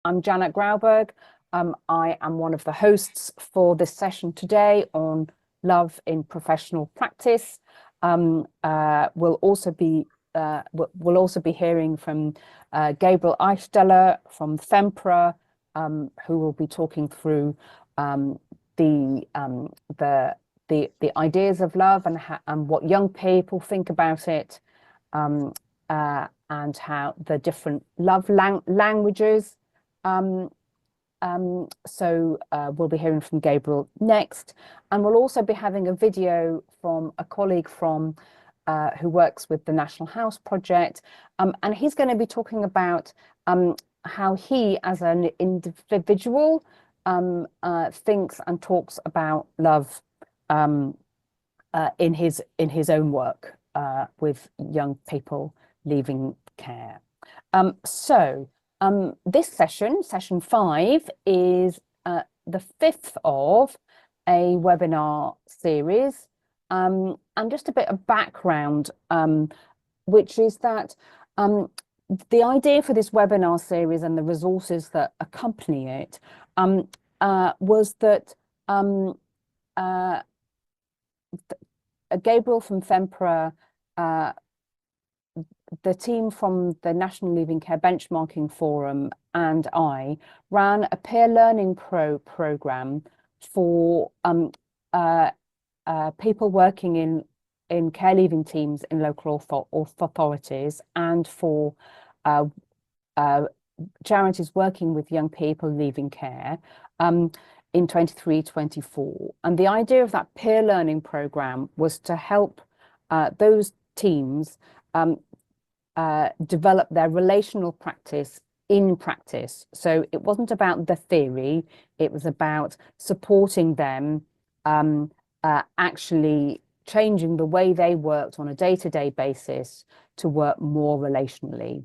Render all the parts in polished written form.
I'm Janet Grauberg. I am one of the hosts for this session today on love in professional practice. We'll also be hearing from Gabriel Eichsteller from FEMPRA, who will be talking through the ideas of love and what young people think about it, and how the different love languages. We'll be hearing from Gabriel next, and we'll also be having a video from a colleague from who works with the National House Project, and he's going to be talking about how he, as an individual, thinks and talks about love in his own work with young people leaving care. This session 5, is the 5th of a webinar series, and just a bit of background, which is that the idea for this webinar series and the resources that accompany it was that Gabriel from FEMPRA, the team from the National Leaving Care Benchmarking Forum, and I ran a peer learning program for people working in care leaving teams in local authorities, and for charities working with young people leaving care in 23-24. And the idea of that peer learning program was to help those teams develop their relational practice in practice. So it wasn't about the theory, it was about supporting them actually changing the way they worked on a day-to-day basis to work more relationally.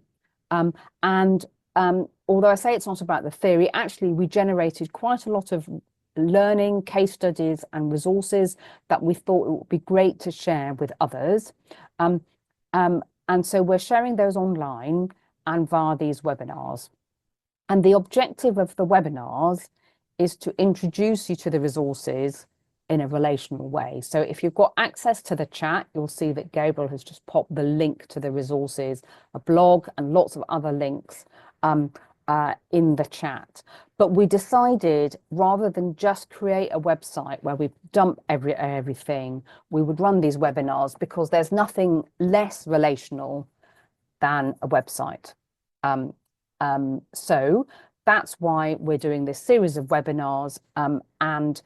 Although I say it's not about the theory, actually we generated quite a lot of learning, case studies and resources that we thought it would be great to share with others. And so we're sharing those online and via these webinars. And the objective of the webinars is to introduce you to the resources in a relational way. So if you've got access to the chat, you'll see that Gabriel has just popped the link to the resources, a blog and lots of other links in the chat. But we decided, rather than just create a website where we dump everything, we would run these webinars, because there's nothing less relational than a website. So that's why we're doing this series of webinars, and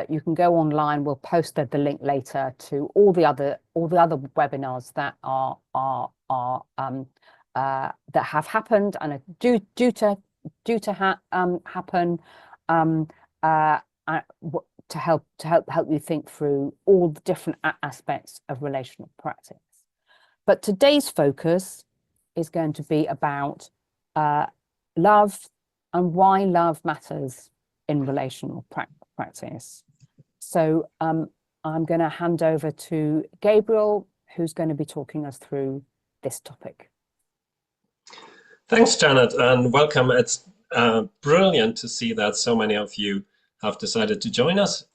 you can go online. We'll post the link later to all the other webinars that that have happened and are due to happen, to help you think through all the different aspects of relational practice. But today's focus is going to be about love and why love matters in relational practice. So I'm going to hand over to Gabriel, who's going to be talking us through this topic. Thanks, Janet, and welcome. It's brilliant to see that so many of you have decided to join us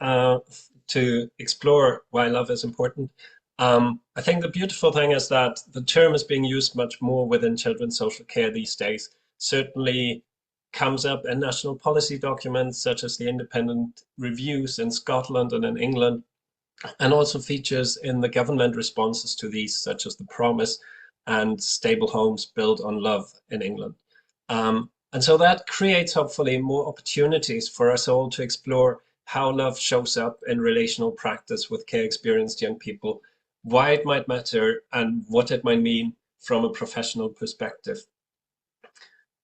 to explore why love is important. I think the beautiful thing is that the term is being used much more within children's social care these days. Certainly comes up in national policy documents such as the independent reviews in Scotland and in England, and also features in the government responses to these, such as the Promise and Stable Homes Built on Love in England. And so that creates hopefully more opportunities for us all to explore how love shows up in relational practice with care experienced young people, why it might matter, and what it might mean from a professional perspective.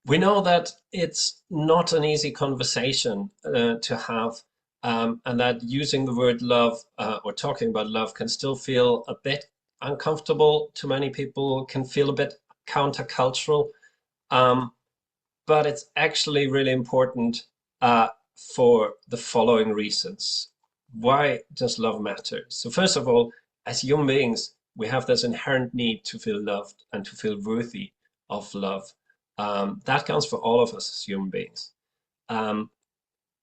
We know that it's not an easy conversation to have, and that using the word love or talking about love can still feel a bit uncomfortable to many people, can feel a bit countercultural, but it's actually really important for the following reasons. Why does love matter? So first of all, as human beings, we have this inherent need to feel loved and to feel worthy of love. That counts for all of us as human beings.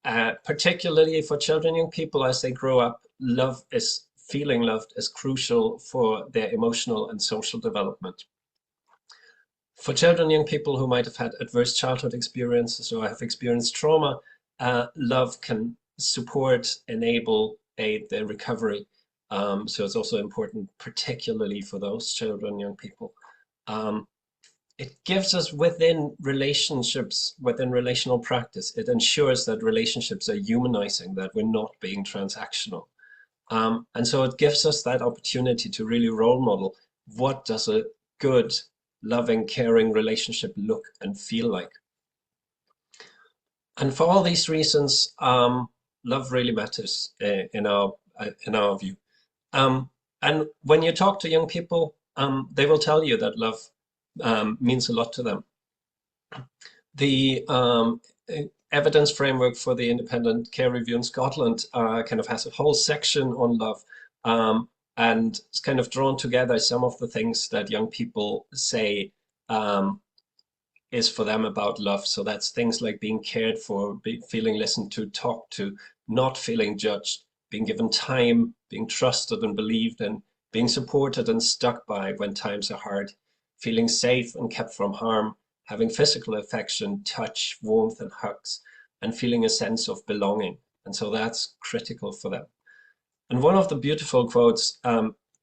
Particularly for children, young people, as they grow up, feeling loved is crucial for their emotional and social development. For children, young people who might have had adverse childhood experiences or have experienced trauma, love can support, enable, aid their recovery. So it's also important, particularly for those children, young people. It gives us within relationships, within relational practice, it ensures that relationships are humanizing, that we're not being transactional. And so it gives us that opportunity to really role model what does a good, loving, caring relationship look and feel like. And for all these reasons, love really matters in our view. And when you talk to young people, they will tell you that love means a lot to them. The evidence framework for the independent care review in Scotland kind of has a whole section on love, and it's kind of drawn together some of the things that young people say is for them about love. So that's things like being cared for, feeling listened to, talked to, not feeling judged, being given time, being trusted and believed in, being supported and stuck by when times are hard, feeling safe and kept from harm, having physical affection, touch, warmth and hugs, and feeling a sense of belonging. And so that's critical for them. And one of the beautiful quotes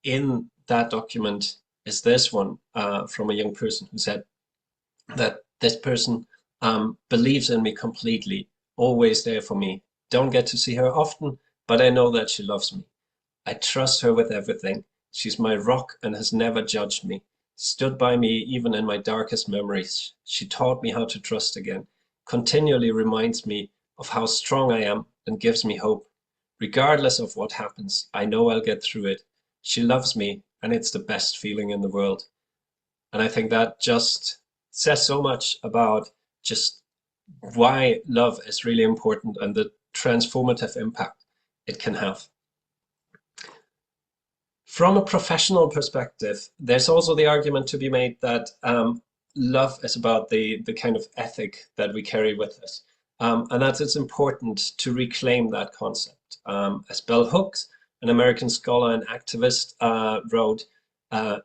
in that document is this one from a young person who said that this person believes in me completely, always there for me. Don't get to see her often, but I know that she loves me. I trust her with everything. She's my rock and has never judged me. Stood by me even in my darkest memories. She taught me how to trust again, continually reminds me of how strong I am and gives me hope. Regardless of what happens, I know I'll get through it. She loves me, and it's the best feeling in the world. And I think that just says so much about just why love is really important and the transformative impact it can have. From a professional perspective, there's also the argument to be made that love is about the kind of ethic that we carry with us. And that it's important to reclaim that concept. As Bell Hooks, an American scholar and activist, wrote,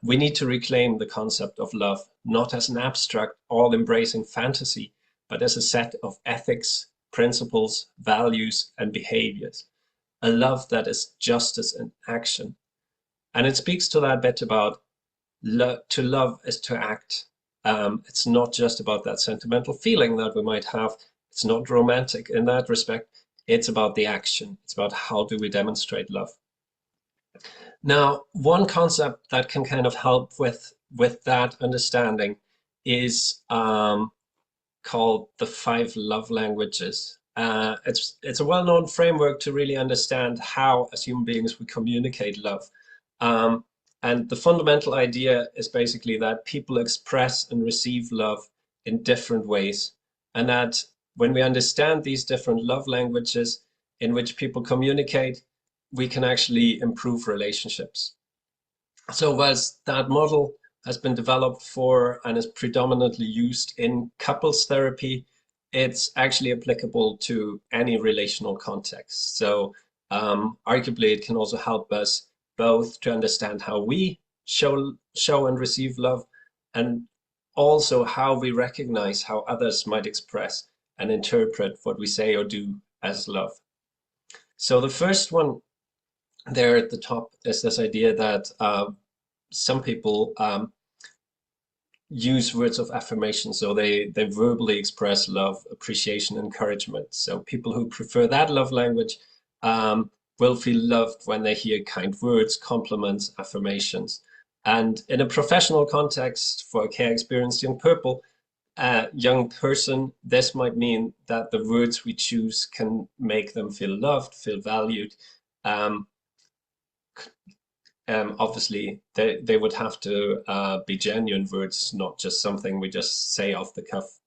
we need to reclaim the concept of love, not as an abstract, all-embracing fantasy, but as a set of ethics, principles, values, and behaviors. A love that is justice in action. And it speaks to that bit about to love is to act. It's not just about that sentimental feeling that we might have. It's not romantic in that respect. It's about the action. It's about how do we demonstrate love. Now, one concept that can kind of help with that understanding is called the 5 love languages. It's a well-known framework to really understand how, as human beings, we communicate love. And the fundamental idea is basically that people express and receive love in different ways. And that when we understand these different love languages in which people communicate, we can actually improve relationships. So whilst that model has been developed for and is predominantly used in couples therapy, it's actually applicable to any relational context. So arguably it can also help us both to understand how we show and receive love, and also how we recognize how others might express and interpret what we say or do as love. So the first one there at the top is this idea that some people use words of affirmation. So they verbally express love, appreciation, encouragement. So people who prefer that love language will feel loved when they hear kind words, compliments, affirmations. And in a professional context for a care experienced young person, this might mean that the words we choose can make them feel loved, feel valued. Obviously, they would have to be genuine words, not just something we just say off the cuff.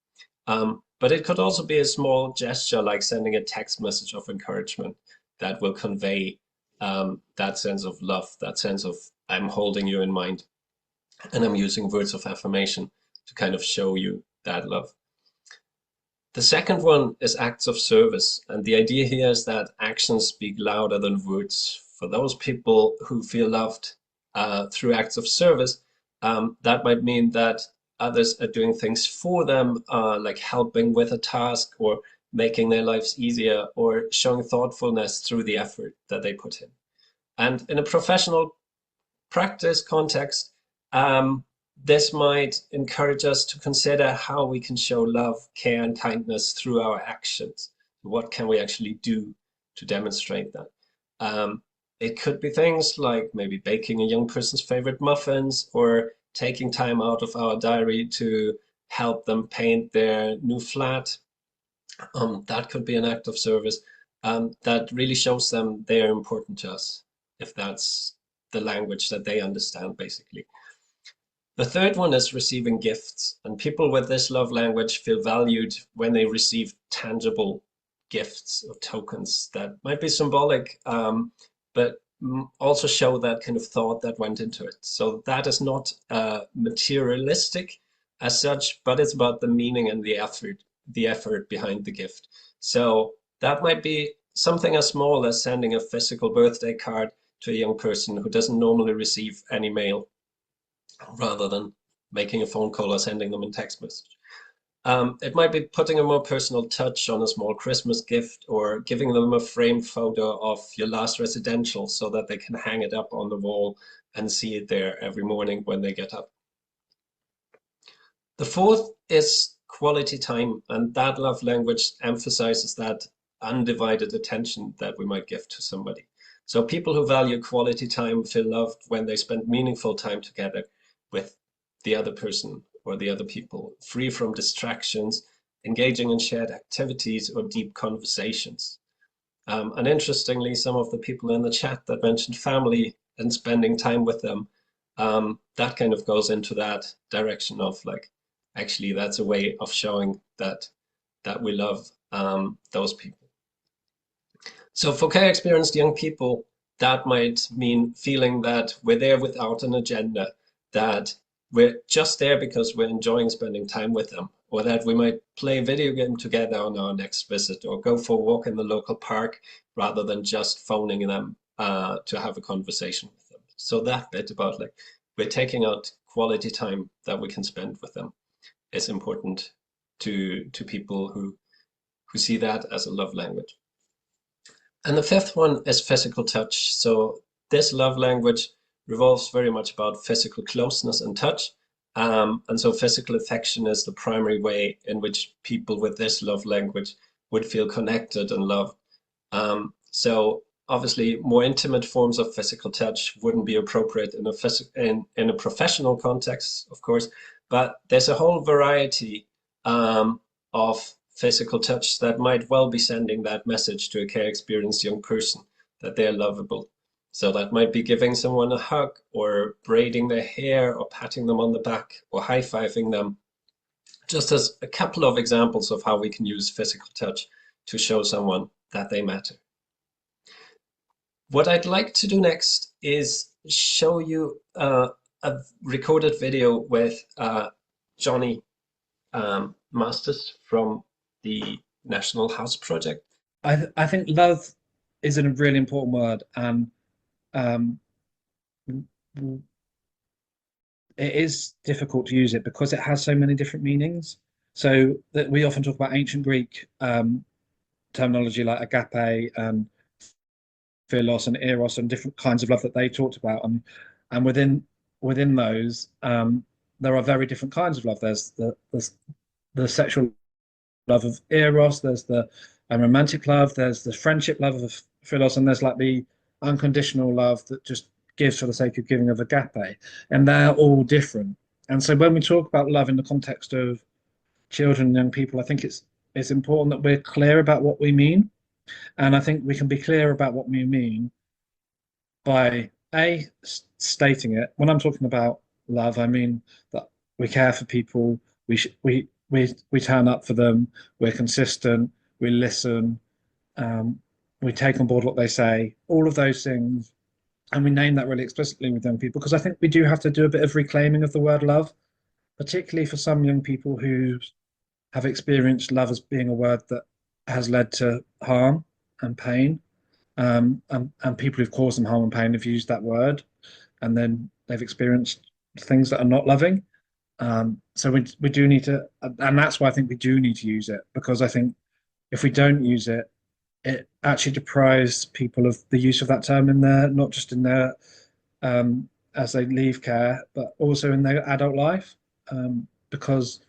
But it could also be a small gesture like sending a text message of encouragement that will convey that sense of love, that sense of I'm holding you in mind, and I'm using words of affirmation to kind of show you that love. The second one is acts of service. And the idea here is that actions speak louder than words. For those people who feel loved through acts of service, that might mean that others are doing things for them, like helping with a task or making their lives easier or showing thoughtfulness through the effort that they put in. And in a professional practice context, this might encourage us to consider how we can show love, care, and kindness through our actions. What can we actually do to demonstrate that? It could be things like maybe baking a young person's favorite muffins or taking time out of our diary to help them paint their new flat. That could be an act of service that really shows them they are important to us, if that's the language that they understand, basically. The third one is receiving gifts, and people with this love language feel valued when they receive tangible gifts or tokens that might be symbolic, but also show that kind of thought that went into it. So that is not materialistic as such, but it's about the meaning and the effort behind the gift. So that might be something as small as sending a physical birthday card to a young person who doesn't normally receive any mail, rather than making a phone call or sending them a text message. It might be putting a more personal touch on a small Christmas gift or giving them a framed photo of your last residential so that they can hang it up on the wall and see it there every morning when they get up. The fourth is quality time, and that love language emphasizes that undivided attention that we might give to somebody. So people who value quality time feel loved when they spend meaningful time together with the other person or the other people, free from distractions, engaging in shared activities or deep conversations. And interestingly, some of the people in the chat that mentioned family and spending time with them, that kind of goes into that direction of like, actually, that's a way of showing that we love those people. So for care experienced young people, that might mean feeling that we're there without an agenda, that we're just there because we're enjoying spending time with them, or that we might play a video game together on our next visit, or go for a walk in the local park rather than just phoning them to have a conversation with them. So that bit about like we're taking out quality time that we can spend with them is important to people who see that as a love language. And the fifth one is physical touch. So this love language revolves very much about physical closeness and touch. And so physical affection is the primary way in which people with this love language would feel connected and loved. So obviously more intimate forms of physical touch wouldn't be appropriate in a professional context, of course, but there's a whole variety of physical touch that might well be sending that message to a care experienced young person that they're lovable. So that might be giving someone a hug or braiding their hair or patting them on the back or high-fiving them. Just as a couple of examples of how we can use physical touch to show someone that they matter. What I'd like to do next is show you a recorded video with Johnny Masters from the National House Project. I think love is a really important word, and it is difficult to use it because it has so many different meanings. So that we often talk about ancient Greek terminology like agape and philos and eros and different kinds of love that they talked about, and within those there are very different kinds of love. There's the sexual love of eros, there's the romantic love, there's the friendship love of philos, and there's like the unconditional love that just gives for the sake of giving of agape, and they're all different. And so when we talk about love in the context of children and young people, I think it's important that we're clear about what we mean. And I think we can be clear about what we mean by stating it. When I'm talking about love, I mean that we care for people, we turn up for them, we're consistent, we listen, we take on board what they say, all of those things, and we name that really explicitly with young people, because I think we do have to do a bit of reclaiming of the word love. particularly for some young people who have experienced love as being a word that has led to harm and pain. And people who've caused them harm and pain have used that word, and then they've experienced things that are not loving. So we do need to, and that's why I think we do need to use it, because I think if we don't use it, it actually deprives people of the use of that term in their, not just in their as they leave care, but also in their adult life. Because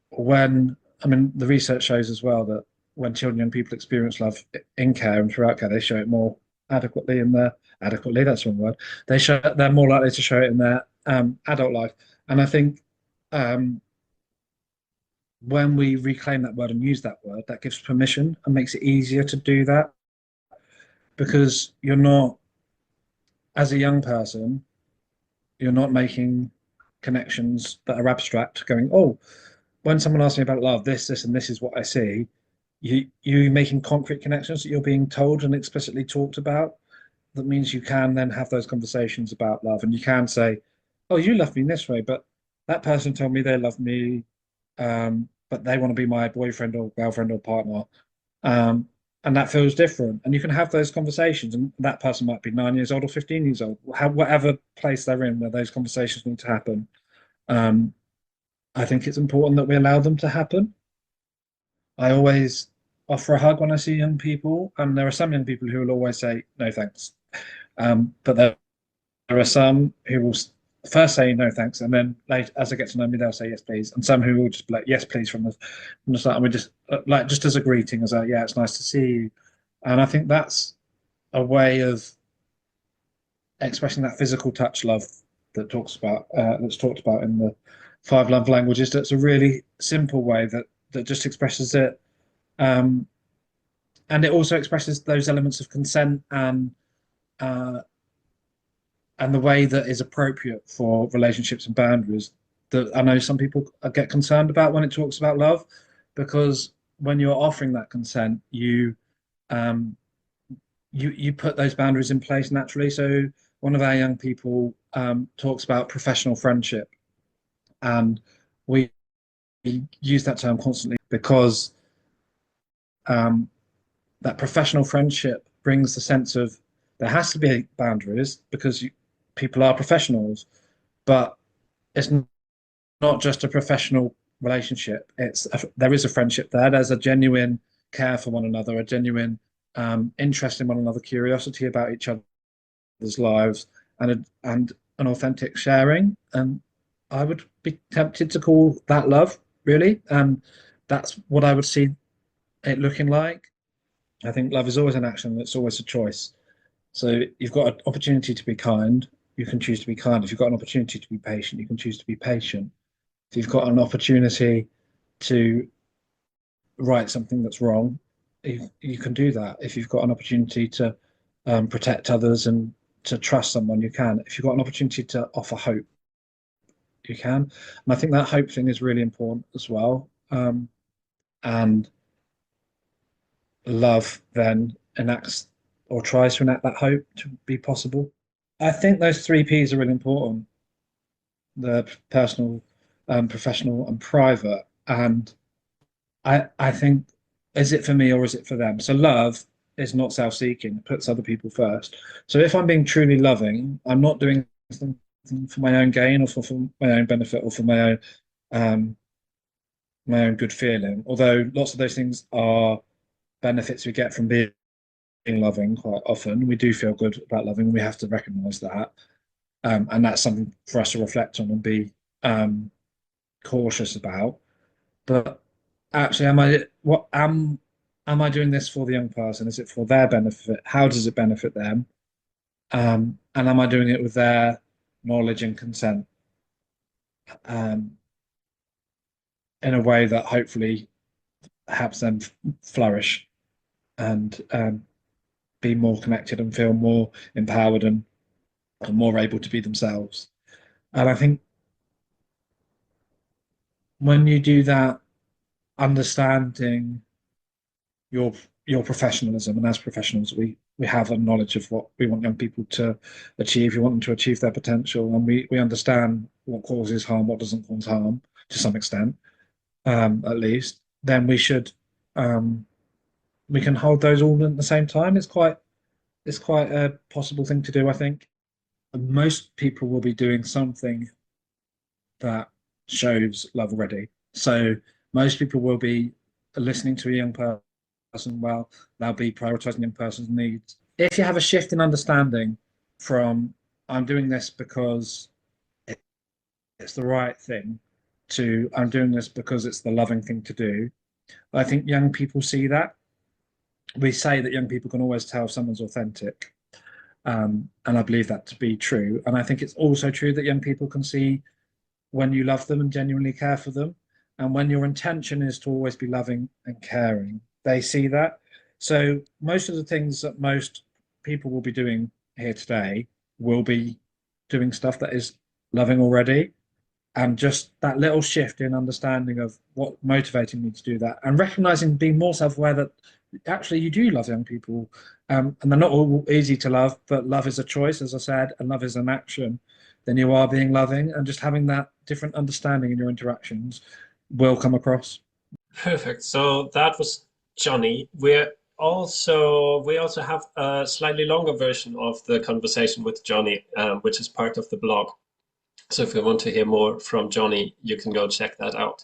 when, I mean, the research shows as well that when children and young people experience love in care and throughout care, they show it more adequately in their, adequately, that's the wrong word. They're more likely to show it in their adult life. And I think when we reclaim that word and use that word, that gives permission and makes it easier to do that, because you're not, as a young person, you're not making connections that are abstract, going, oh, when someone asks me about love, this, and this is what I see. You making concrete connections that you're being told and explicitly talked about. That means you can then have those conversations about love, and you can say, oh, you love me in this way, but that person told me they love me, but they want to be my boyfriend or girlfriend or partner. And that feels different. And you can have those conversations, and that person might be 9 years old or 15 years old, whatever place they're in where those conversations need to happen. I think it's important that we allow them to happen. I always offer a hug when I see young people, and there are some young people who will always say no thanks. But there are some who will first say no thanks, and then later, as they get to know me, they'll say yes please. And some who will just be like yes please from the start, and we just like, just as a greeting, as a yeah, it's nice to see you. And I think that's a way of expressing that physical touch love that that's talked about in the 5 love languages. That's a really simple way that just expresses it, and it also expresses those elements of consent and the way that is appropriate for relationships and boundaries that I know some people get concerned about when it talks about love, because when you're offering that consent, you put those boundaries in place naturally. So one of our young people talks about professional friendship, and we use that term constantly because that professional friendship brings the sense of there has to be boundaries because people are professionals, but it's not just a professional relationship. There is a friendship there. There's a genuine care for one another, a genuine interest in one another, curiosity about each other's lives, and an authentic sharing. And I would be tempted to call that love, really. And that's what I would see it looking like. I think love is always an action. It's always a choice. So you've got an opportunity to be kind. You can choose to be kind. If you've got an opportunity to be patient, you can choose to be patient. If you've got an opportunity to right something that's wrong, you can do that. If you've got an opportunity to protect others and to trust someone, you can. If you've got an opportunity to offer hope, you can. And I think that hope thing is really important as well. And love then enacts or tries to enact that hope to be possible. I think those 3 Ps are really important: the personal, professional, and private. And I think, is it for me or is it for them? So love is not self-seeking, it puts other people first. So if I'm being truly loving, I'm not doing something for my own gain or for my own benefit or for um, my own good feeling. Although lots of those things are benefits we get from being loving. Quite often we do feel good about loving. We have to recognize that, and that's something for us to reflect on and be cautious about. But actually, am I doing this for the young person? Is it for their benefit? How does it benefit them? And am I doing it with their knowledge and consent, um, in a way that hopefully helps them flourish and be more connected and feel more empowered and more able to be themselves? And I think when you do that, understanding your professionalism, and as professionals, we have a knowledge of what we want young people to achieve. We want them to achieve their potential, and we understand what causes harm, what doesn't cause harm to some extent, at least. Then we can hold those all at the same time. It's quite a possible thing to do, I think. And most people will be doing something that shows love already. So most people will be listening to a young person well, they'll be prioritizing young person's needs. If you have a shift in understanding from I'm doing this because it's the right thing to I'm doing this because it's the loving thing to do, I think young people see that. We say that young people can always tell if someone's authentic. And I believe that to be true. And I think it's also true that young people can see when you love them and genuinely care for them. And when your intention is to always be loving and caring, they see that. So most of the things that most people will be doing here today will be doing stuff that is loving already. And just that little shift in understanding of what motivating me to do that and recognizing, being more self-aware that actually you do love young people, and they're not all easy to love, but love is a choice, as I said, and love is an action. Then you are being loving, and just having that different understanding in your interactions will come across. Perfect. So that was Johnny. We also have a slightly longer version of the conversation with Johnny, which is part of the blog. So if you want to hear more from Johnny, you can go check that out.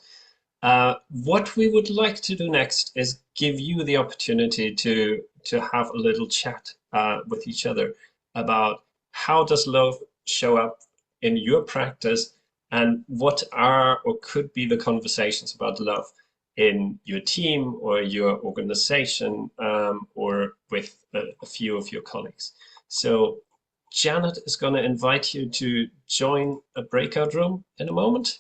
What we would like to do next is give you the opportunity to have a little chat with each other about how does love show up in your practice, and what are or could be the conversations about love in your team or your organization, or with a few of your colleagues. So Janet is going to invite you to join a breakout room in a moment,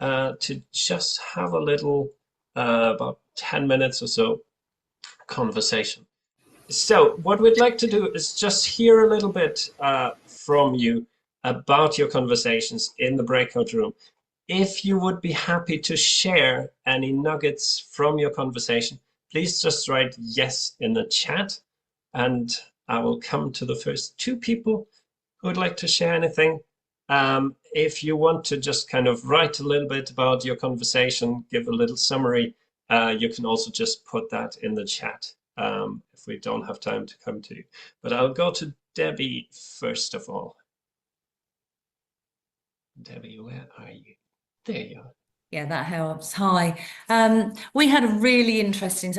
to just have a little, about 10 minutes or so, conversation. So what we'd like to do is just hear a little bit from you about your conversations in the breakout room. If you would be happy to share any nuggets from your conversation, please just write yes in the chat, and I will come to the first two people who would like to share anything. If you want to just kind of write a little bit about your conversation, give a little summary, you can also just put that in the chat, if we don't have time to come to you. But I'll go to Debbie first of all. Debbie, where are you? There you are. Yeah, that helps. Hi. We had a really interesting,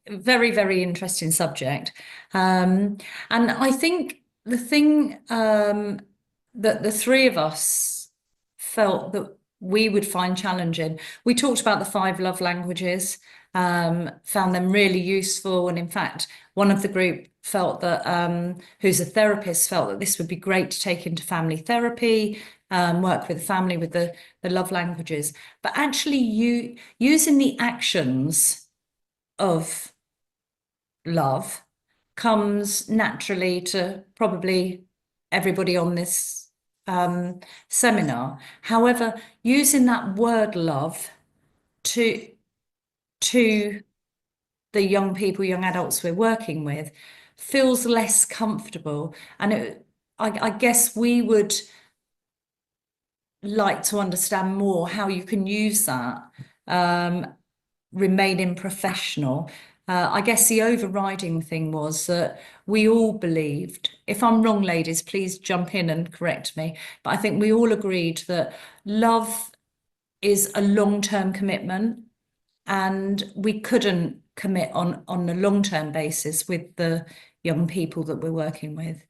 very, very interesting subject. And I think the thing that the three of us felt that we would find challenging, we talked about the 5 love languages, found them really useful. And in fact, one of the group felt that, who's a therapist, felt that this would be great to take into family therapy, work with the family with the love languages. But actually using the actions of love comes naturally to probably everybody on this seminar. However, using that word love to the young people, young adults we're working with, feels less comfortable. And I guess we would like to understand more how you can use that, remaining professional. I guess the overriding thing was that we all believed, if I'm wrong, ladies, please jump in and correct me, but I think we all agreed that love is a long-term commitment, and we couldn't commit on a long-term basis with the young people that we're working with.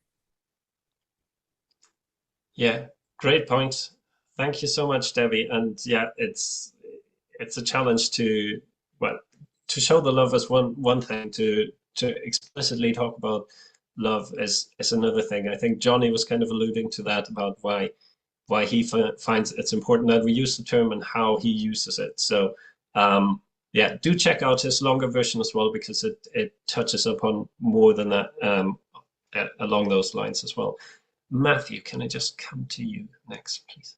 Yeah, great point. Thank you so much, Debbie. And yeah, it's a challenge to, well, to show the love is one thing, to explicitly talk about love is another thing. I think Johnny was kind of alluding to that, about why he finds it's important that we use the term and how he uses it. So yeah, do check out his longer version as well, because it touches upon more than that, along those lines as well. Matthew, can I just come to you next, please?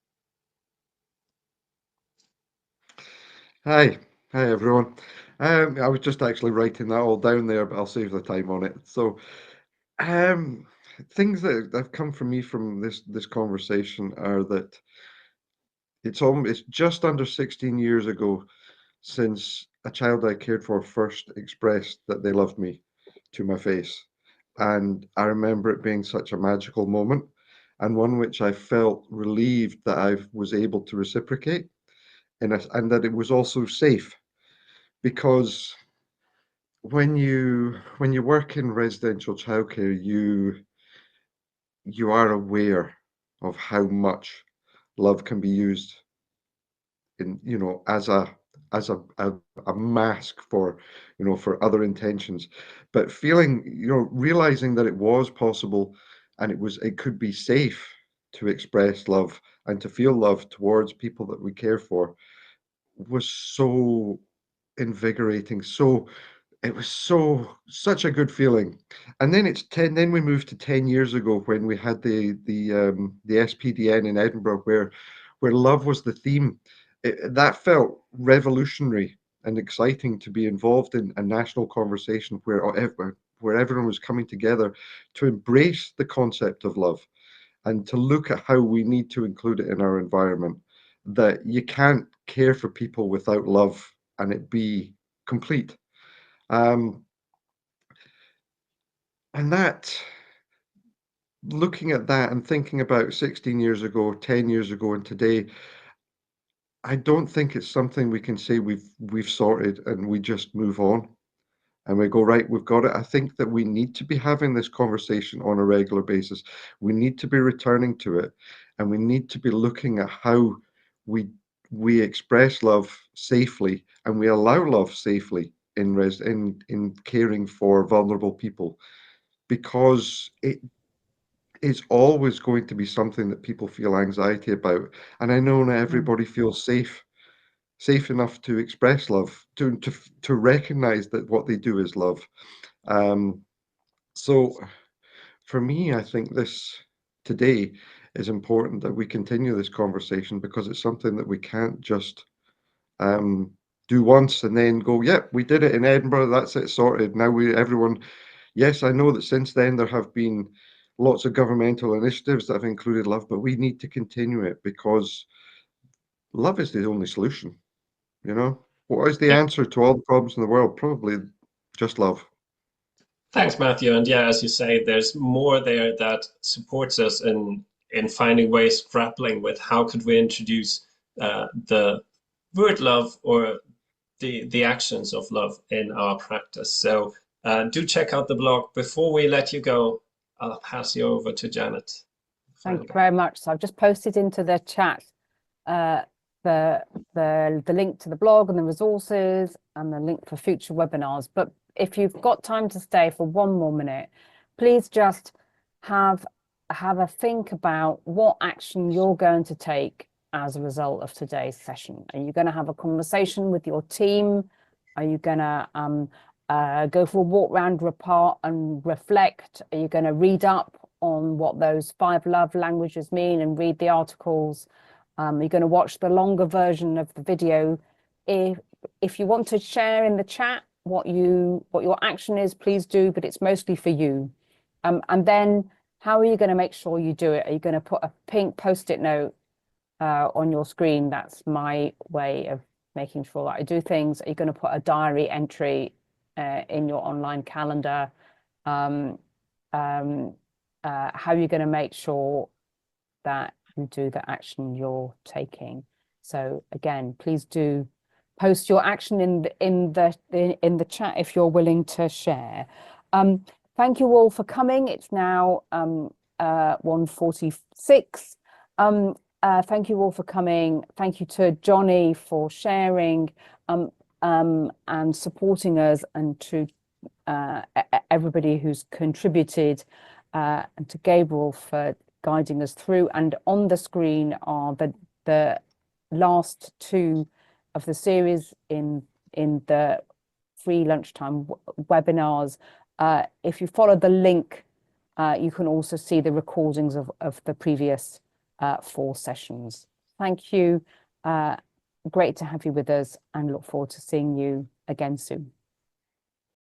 Hi everyone. I was just actually writing that all down there, but I'll save the time on it. So Things that have come from me from this conversation are that it's just under 16 years ago since a child I cared for first expressed that they loved me to my face. And I remember it being such a magical moment, and one which I felt relieved that I was able to reciprocate, and that it was also safe. Because when you work in residential childcare, you are aware of how much love can be used in, as a mask for, for other intentions. But feeling, realizing that it was possible, and it could be safe to express love and to feel love towards people that we care for, was so invigorating. It was such a good feeling. And then we moved to 10 years ago, when we had the SPDN in Edinburgh, where love was the theme. That felt revolutionary and exciting, to be involved in a national conversation where everyone was coming together to embrace the concept of love, and to look at how we need to include it in our environment. That you can't care for people without love and it be complete. Um, and that, looking at that and thinking about 16 years ago, 10 years ago, and today, I don't think it's something we can say we've sorted and we just move on and we go, right, we've got it. I think that we need to be having this conversation on a regular basis. We need to be returning to it, and we need to be looking at how we express love safely, and we allow love safely in caring for vulnerable people, because it is always going to be something that people feel anxiety about. And I know not everybody feels safe enough to express love, to recognize that what they do is love. Um, so for me, I think this today is important, that we continue this conversation, because it's something that we can't just um, do once and then go, yep, we did it in Edinburgh, that's it, sorted. Now everyone, yes, I know that since then there have been lots of governmental initiatives that have included love, but we need to continue it, because love is the only solution. What is the Yeah. answer to all the problems in the world? Probably just love. Thanks, Matthew. And yeah, as you say, there's more there that supports us in finding ways, grappling with how could we introduce the word love, or the actions of love in our practice. So do check out the blog. Before we let you go, I'll pass you over to Janet. Thank you very much. So I've just posted into the chat the link to the blog and the resources and the link for future webinars. But if you've got time to stay for one more minute, please just have a think about what action you're going to take as a result of today's session. Are you going to have a conversation with your team? Are you going to go for a walk around apart and reflect? Are you going to read up on what those 5 love languages mean and read the articles? You're going to watch the longer version of the video. If you want to share in the chat what your action is, please do, but it's mostly for you. And then how are you going to make sure you do it? Are you going to put a pink post-it note on your screen? That's my way of making sure that I do things. Are you going to put a diary entry in your online calendar? How are you going to make sure that you do the action you're taking? So again, please do post your action in the chat if you're willing to share. Thank you all for coming. It's now 1:46. Thank you all for coming. Thank you to Johnny for sharing and supporting us, and to everybody who's contributed, and to Gabriel for guiding us through. And on the screen are the last 2 of the series in the free lunchtime webinars. If you follow the link, you can also see the recordings of the previous 4 sessions. Thank you. Great to have you with us, and look forward to seeing you again soon.